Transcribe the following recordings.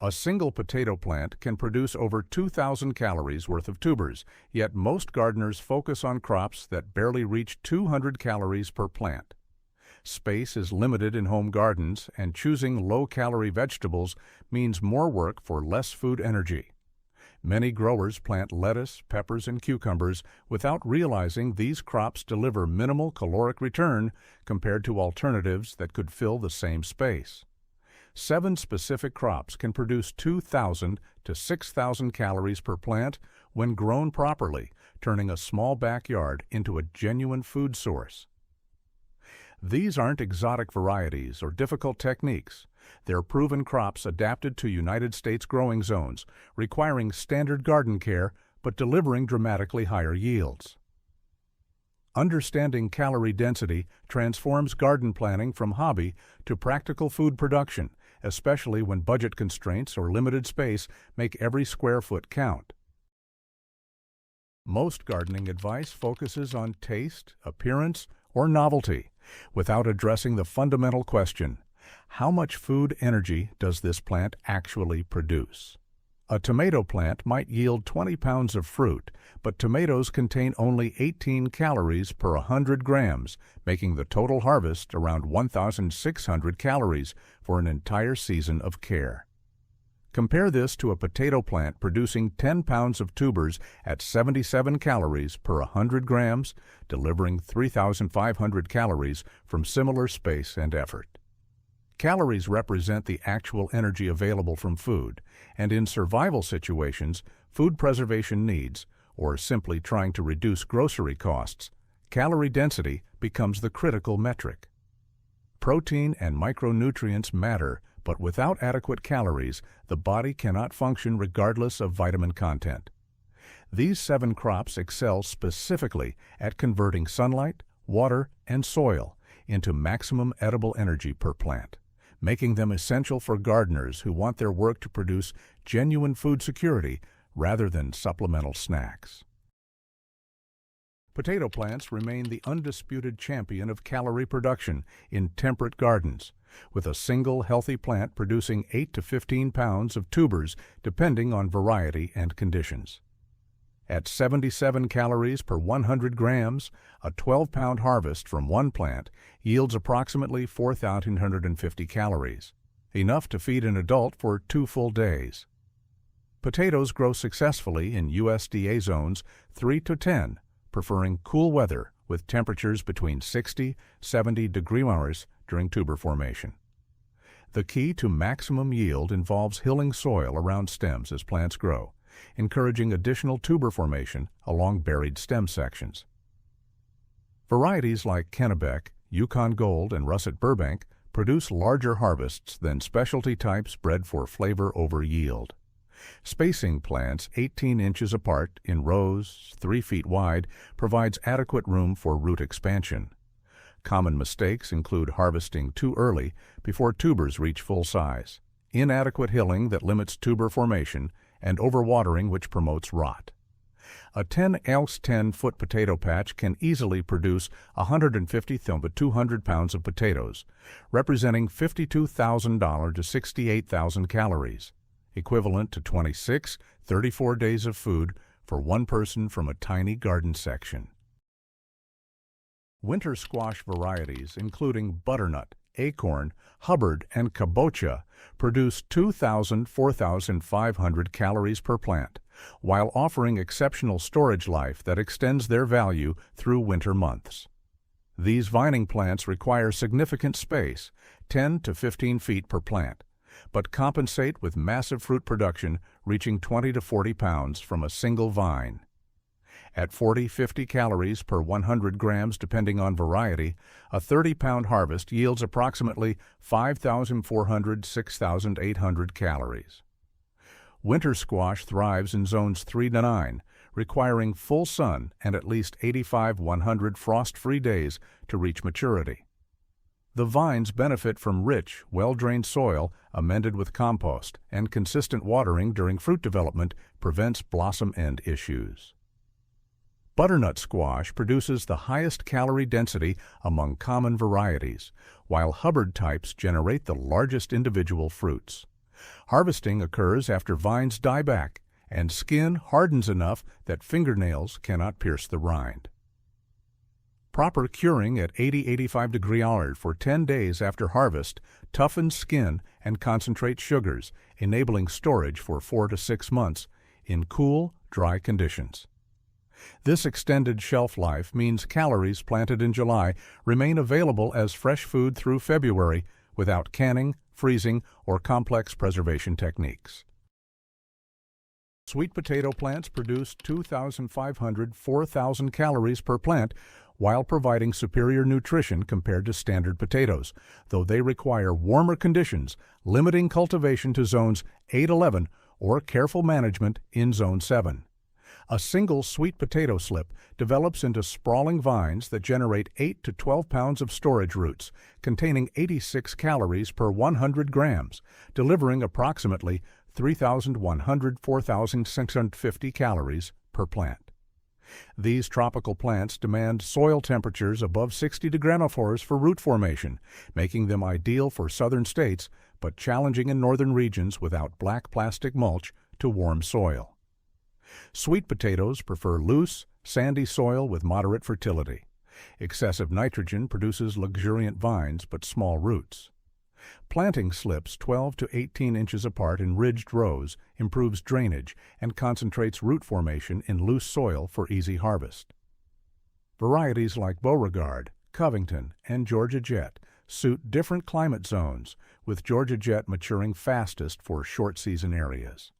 A single potato plant can produce over 2,000 calories worth of tubers, yet most gardeners focus on crops that barely reach 200 calories per plant. Space is limited in home gardens, and choosing low-calorie vegetables means more work for less food energy. Many growers plant lettuce, peppers, and cucumbers without realizing these crops deliver minimal caloric return compared to alternatives that could fill the same space. 7 specific crops can produce 2,000 to 6,000 calories per plant when grown properly, turning a small backyard into a genuine food source. These aren't exotic varieties or difficult techniques. They're proven crops adapted to United States growing zones, requiring standard garden care but delivering dramatically higher yields. Understanding calorie density transforms garden planning from hobby to practical food production, especially when budget constraints or limited space make every square foot count. Most gardening advice focuses on taste, appearance, or novelty, without addressing the fundamental question: how much food energy does this plant actually produce? A tomato plant might yield 20 pounds of fruit, but tomatoes contain only 18 calories per 100 grams, making the total harvest around 1,600 calories for an entire season of care. Compare this to a potato plant producing 10 pounds of tubers at 77 calories per 100 grams, delivering 3,500 calories from similar space and effort. Calories represent the actual energy available from food, and in survival situations, food preservation needs, or simply trying to reduce grocery costs, calorie density becomes the critical metric. Protein and micronutrients matter, but without adequate calories, the body cannot function regardless of vitamin content. These 7 crops excel specifically at converting sunlight, water, and soil into maximum edible energy per plant, making them essential for gardeners who want their work to produce genuine food security rather than supplemental snacks. Potato plants remain the undisputed champion of calorie production in temperate gardens, with a single healthy plant producing 8 to 15 pounds of tubers depending on variety and conditions. At 77 calories per 100 grams, a 12-pound harvest from one plant yields approximately 4,150 calories, enough to feed an adult for 2 full days. Potatoes grow successfully in USDA zones 3 to 10, preferring cool weather with temperatures between 60–70 degree hours during tuber formation. The key to maximum yield involves hilling soil around stems as plants grow, encouraging additional tuber formation along buried stem sections. Varieties like Kennebec, Yukon Gold, and Russet Burbank produce larger harvests than specialty types bred for flavor over yield. Spacing plants 18 inches apart in rows 3 feet wide provides adequate room for root expansion. Common mistakes include harvesting too early before tubers reach full size, inadequate hilling that limits tuber formation, and overwatering which promotes rot. A 10x10-foot potato patch can easily produce 150 to 200 pounds of potatoes, representing $52,000 to 68,000 calories, equivalent to 34 days of food for one person from a tiny garden section. Winter squash varieties, including butternut, acorn, Hubbard, and kabocha, produce 2,000 to 4,500 calories per plant, while offering exceptional storage life that extends their value through winter months. These vining plants require significant space, 10 to 15 feet per plant, but compensate with massive fruit production reaching 20 to 40 pounds from a single vine. At 40–50 calories per 100 grams depending on variety, a 30-pound harvest yields approximately 5,400 to 6,800 calories. Winter squash thrives in zones 3 to 9, requiring full sun and at least 85–100 frost-free days to reach maturity. The vines benefit from rich, well-drained soil amended with compost, and consistent watering during fruit development prevents blossom end issues. Butternut squash produces the highest calorie density among common varieties, while Hubbard types generate the largest individual fruits. Harvesting occurs after vines die back and skin hardens enough that fingernails cannot pierce the rind. Proper curing at 80–85 degree hour for 10 days after harvest toughens skin and concentrates sugars, enabling storage for 4 to 6 months in cool, dry conditions. This extended shelf life means calories planted in July remain available as fresh food through February without canning, freezing, or complex preservation techniques. Sweet potato plants produce 2,500–4,000 calories per plant while providing superior nutrition compared to standard potatoes, though they require warmer conditions, limiting cultivation to zones 8–11 or careful management in zone 7. A single sweet potato slip develops into sprawling vines that generate 8 to 12 pounds of storage roots, containing 86 calories per 100 grams, delivering approximately 3,100–4,650 calories per plant. These tropical plants demand soil temperatures above 60 degranophores for root formation, making them ideal for southern states, but challenging in northern regions without black plastic mulch to warm soil. Sweet potatoes prefer loose, sandy soil with moderate fertility. Excessive nitrogen produces luxuriant vines but small roots. Planting slips 12 to 18 inches apart in ridged rows improves drainage and concentrates root formation in loose soil for easy harvest. Varieties like Beauregard, Covington, and Georgia Jet suit different climate zones, with Georgia Jet maturing fastest for short-season areas.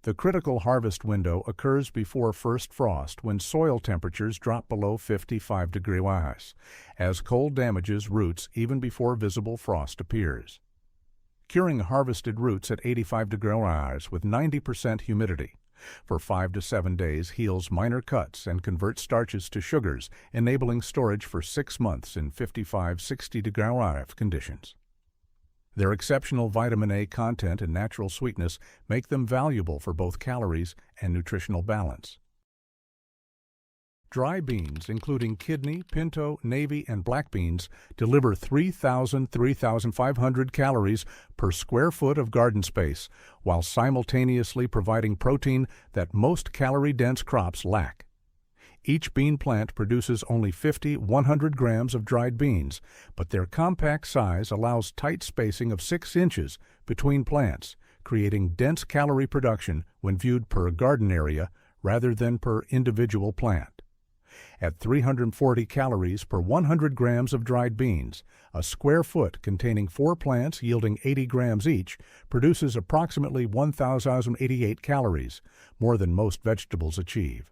The critical harvest window occurs before first frost when soil temperatures drop below 55 degrees Celsius, as cold damages roots even before visible frost appears. Curing harvested roots at 85 degrees Celsius with 90% humidity for 5 to 7 days heals minor cuts and converts starches to sugars, enabling storage for 6 months in 55–60 degrees Celsius conditions. Their exceptional vitamin A content and natural sweetness make them valuable for both calories and nutritional balance. Dry beans, including kidney, pinto, navy, and black beans, deliver 3,000–3,500 calories per square foot of garden space, while simultaneously providing protein that most calorie-dense crops lack. Each bean plant produces only 50–100 grams of dried beans, but their compact size allows tight spacing of 6 inches between plants, creating dense calorie production when viewed per garden area rather than per individual plant. At 340 calories per 100 grams of dried beans, a square foot containing 4 plants yielding 80 grams each produces approximately 1,088 calories, more than most vegetables achieve.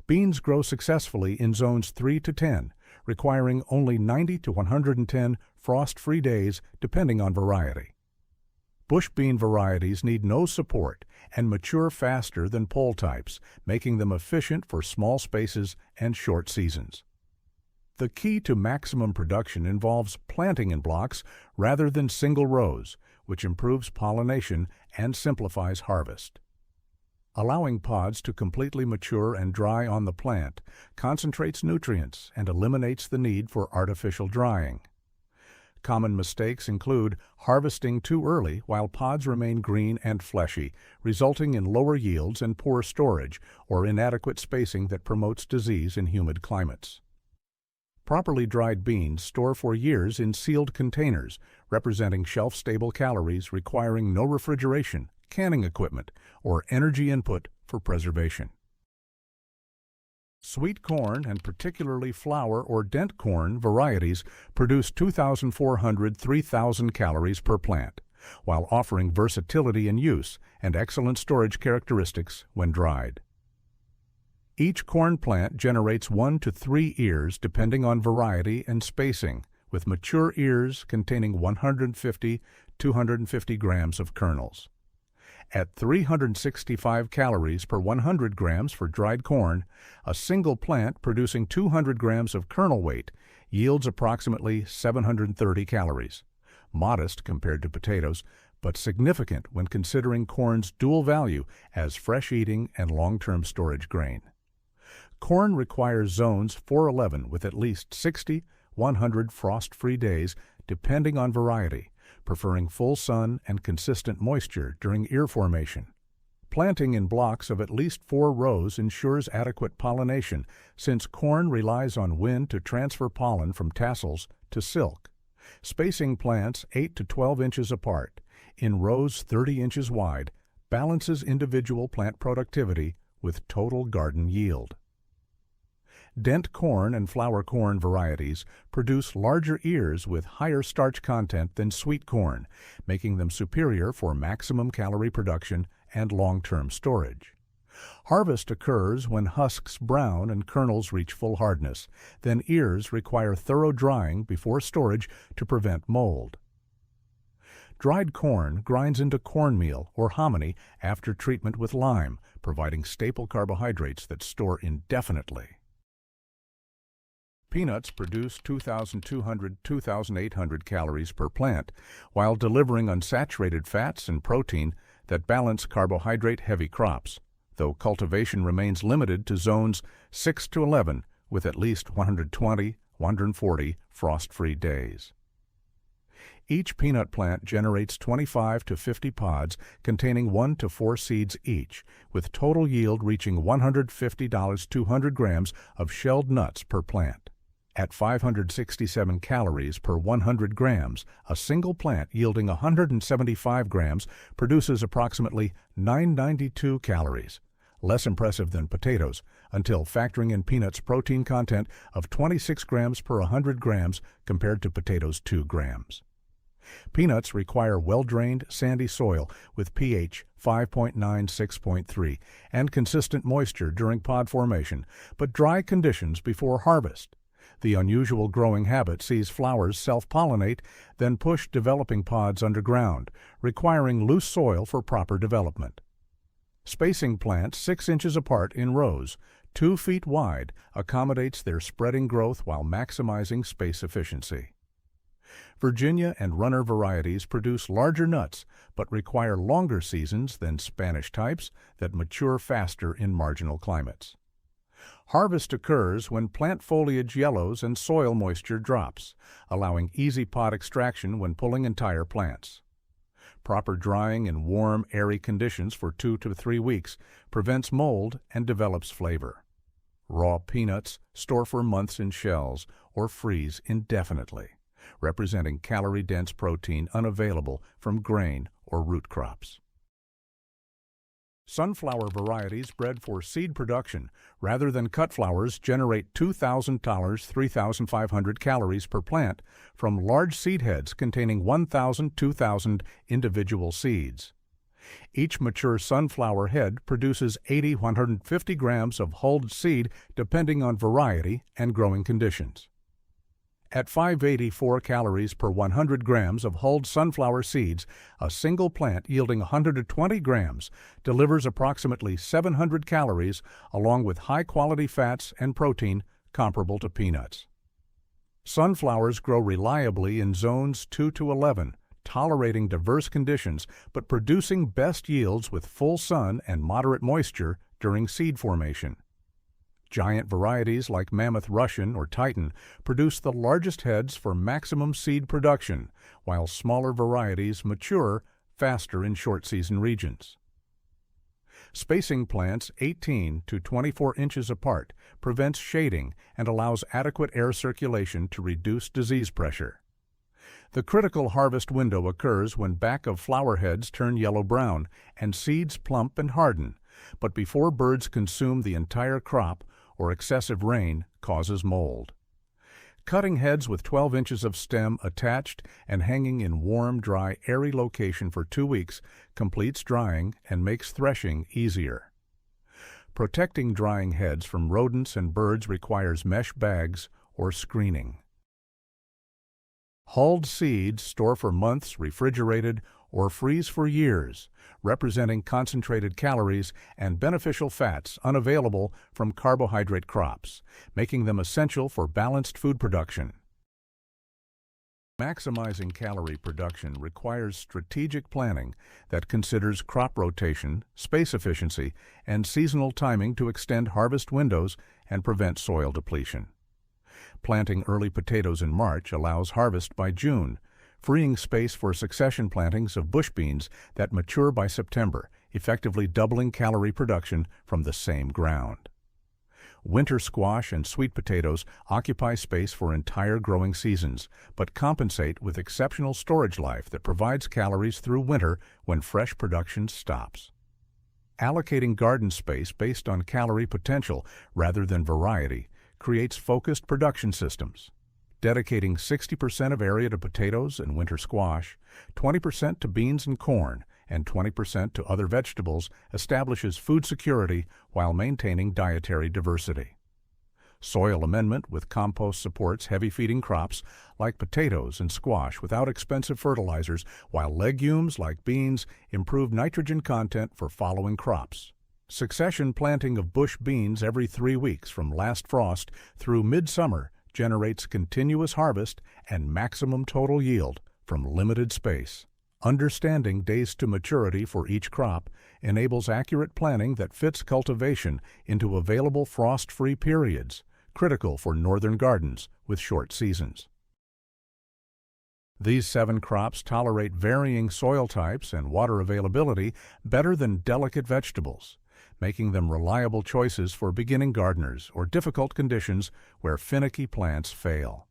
Beans grow successfully in zones 3 to 10, requiring only 90 to 110 frost-free days depending on variety. Bush bean varieties need no support and mature faster than pole types, making them efficient for small spaces and short seasons. The key to maximum production involves planting in blocks rather than single rows, which improves pollination and simplifies harvest. Allowing pods to completely mature and dry on the plant concentrates nutrients and eliminates the need for artificial drying. Common mistakes include harvesting too early while pods remain green and fleshy, resulting in lower yields and poor storage, or inadequate spacing that promotes disease in humid climates. Properly dried beans store for years in sealed containers, representing shelf-stable calories requiring no refrigeration, canning equipment, or energy input for preservation. Sweet corn, and particularly flour or dent corn varieties, produce 2,400–3,000 calories per plant, while offering versatility in use and excellent storage characteristics when dried. Each corn plant generates 1 to 3 ears depending on variety and spacing, with mature ears containing 150–250 grams of kernels. At 365 calories per 100 grams for dried corn, a single plant producing 200 grams of kernel weight yields approximately 730 calories, modest compared to potatoes, but significant when considering corn's dual value as fresh eating and long-term storage grain. Corn requires zones 4–11 with at least 60–100 frost-free days depending on variety, preferring full sun and consistent moisture during ear formation. Planting in blocks of at least 4 rows ensures adequate pollination, since corn relies on wind to transfer pollen from tassels to silk. Spacing plants 8 to 12 inches apart, in rows 30 inches wide, balances individual plant productivity with total garden yield. Dent corn and flour corn varieties produce larger ears with higher starch content than sweet corn, making them superior for maximum calorie production and long-term storage. Harvest occurs when husks brown and kernels reach full hardness. Then ears require thorough drying before storage to prevent mold. Dried corn grinds into cornmeal or hominy after treatment with lime, providing staple carbohydrates that store indefinitely. Peanuts produce 2,200 to 2,800 calories per plant, while delivering unsaturated fats and protein that balance carbohydrate-heavy crops, though cultivation remains limited to zones 6 to 11 with at least 120-140 frost-free days. Each peanut plant generates 25 to 50 pods containing 1 to 4 seeds each, with total yield reaching $150 to 200 grams of shelled nuts per plant. At 567 calories per 100 grams, a single plant yielding 175 grams produces approximately 992 calories, less impressive than potatoes, until factoring in peanuts' protein content of 26 grams per 100 grams compared to potatoes' 2 grams. Peanuts require well-drained, sandy soil with pH 5.9–6.3 and consistent moisture during pod formation, but dry conditions before harvest. The unusual growing habit sees flowers self-pollinate, then push developing pods underground, requiring loose soil for proper development. Spacing plants 6 inches apart in rows, 2 feet wide, accommodates their spreading growth while maximizing space efficiency. Virginia and runner varieties produce larger nuts, but require longer seasons than Spanish types that mature faster in marginal climates. Harvest occurs when plant foliage yellows and soil moisture drops, allowing easy pod extraction when pulling entire plants. Proper drying in warm, airy conditions for 2 to 3 weeks prevents mold and develops flavor. Raw peanuts store for months in shells or freeze indefinitely, representing calorie-dense protein unavailable from grain or root crops. Sunflower varieties bred for seed production rather than cut flowers generate 2,000 to 3,500 calories per plant from large seed heads containing 1,000 to 2,000 individual seeds. Each mature sunflower head produces 80–150 grams of hulled seed depending on variety and growing conditions. At 584 calories per 100 grams of hulled sunflower seeds, a single plant yielding 120 grams delivers approximately 700 calories along with high-quality fats and protein comparable to peanuts. Sunflowers grow reliably in zones 2 to 11, tolerating diverse conditions but producing best yields with full sun and moderate moisture during seed formation. Giant varieties like Mammoth Russian or Titan produce the largest heads for maximum seed production, while smaller varieties mature faster in short-season regions. Spacing plants 18 to 24 inches apart prevents shading and allows adequate air circulation to reduce disease pressure. The critical harvest window occurs when back of flower heads turn yellow-brown and seeds plump and harden, but before birds consume the entire crop or excessive rain causes mold. Cutting heads with 12 inches of stem attached and hanging in warm, dry, airy location for 2 weeks completes drying and makes threshing easier. Protecting drying heads from rodents and birds requires mesh bags or screening. Hulled seeds store for months refrigerated or freeze for years, representing concentrated calories and beneficial fats unavailable from carbohydrate crops, making them essential for balanced food production. Maximizing calorie production requires strategic planning that considers crop rotation, space efficiency, and seasonal timing to extend harvest windows and prevent soil depletion. Planting early potatoes in March allows harvest by June, freeing space for succession plantings of bush beans that mature by September, effectively doubling calorie production from the same ground. Winter squash and sweet potatoes occupy space for entire growing seasons, but compensate with exceptional storage life that provides calories through winter when fresh production stops. Allocating garden space based on calorie potential rather than variety creates focused production systems. Dedicating 60% of area to potatoes and winter squash, 20% to beans and corn, and 20% to other vegetables establishes food security while maintaining dietary diversity. Soil amendment with compost supports heavy-feeding crops like potatoes and squash without expensive fertilizers, while legumes like beans improve nitrogen content for following crops. Succession planting of bush beans every 3 weeks from last frost through midsummer generates continuous harvest and maximum total yield from limited space. Understanding days to maturity for each crop enables accurate planning that fits cultivation into available frost-free periods, critical for northern gardens with short seasons. These 7 crops tolerate varying soil types and water availability better than delicate vegetables, making them reliable choices for beginning gardeners or difficult conditions where finicky plants fail.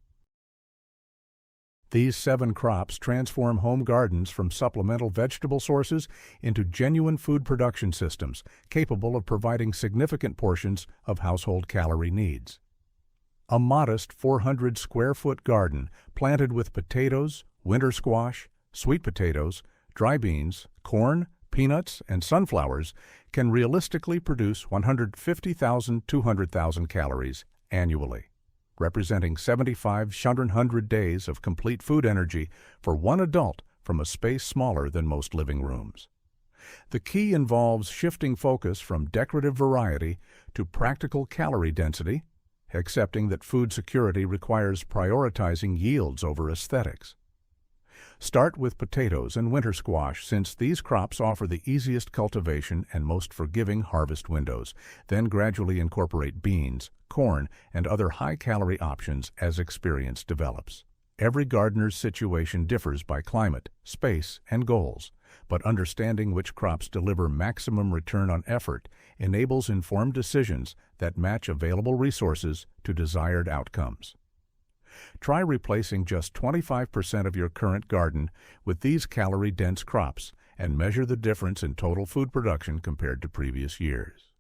These 7 crops transform home gardens from supplemental vegetable sources into genuine food production systems capable of providing significant portions of household calorie needs. A modest 400-square-foot garden planted with potatoes, winter squash, sweet potatoes, dry beans, corn, peanuts, and sunflowers can realistically produce 150,000 to 200,000 calories annually, representing 7,500 days of complete food energy for one adult from a space smaller than most living rooms. The key involves shifting focus from decorative variety to practical calorie density, accepting that food security requires prioritizing yields over aesthetics. Start with potatoes and winter squash, since these crops offer the easiest cultivation and most forgiving harvest windows. Then gradually incorporate beans, corn, and other high-calorie options as experience develops. Every gardener's situation differs by climate, space, and goals, but understanding which crops deliver maximum return on effort enables informed decisions that match available resources to desired outcomes. Try replacing just 25% of your current garden with these calorie-dense crops and measure the difference in total food production compared to previous years.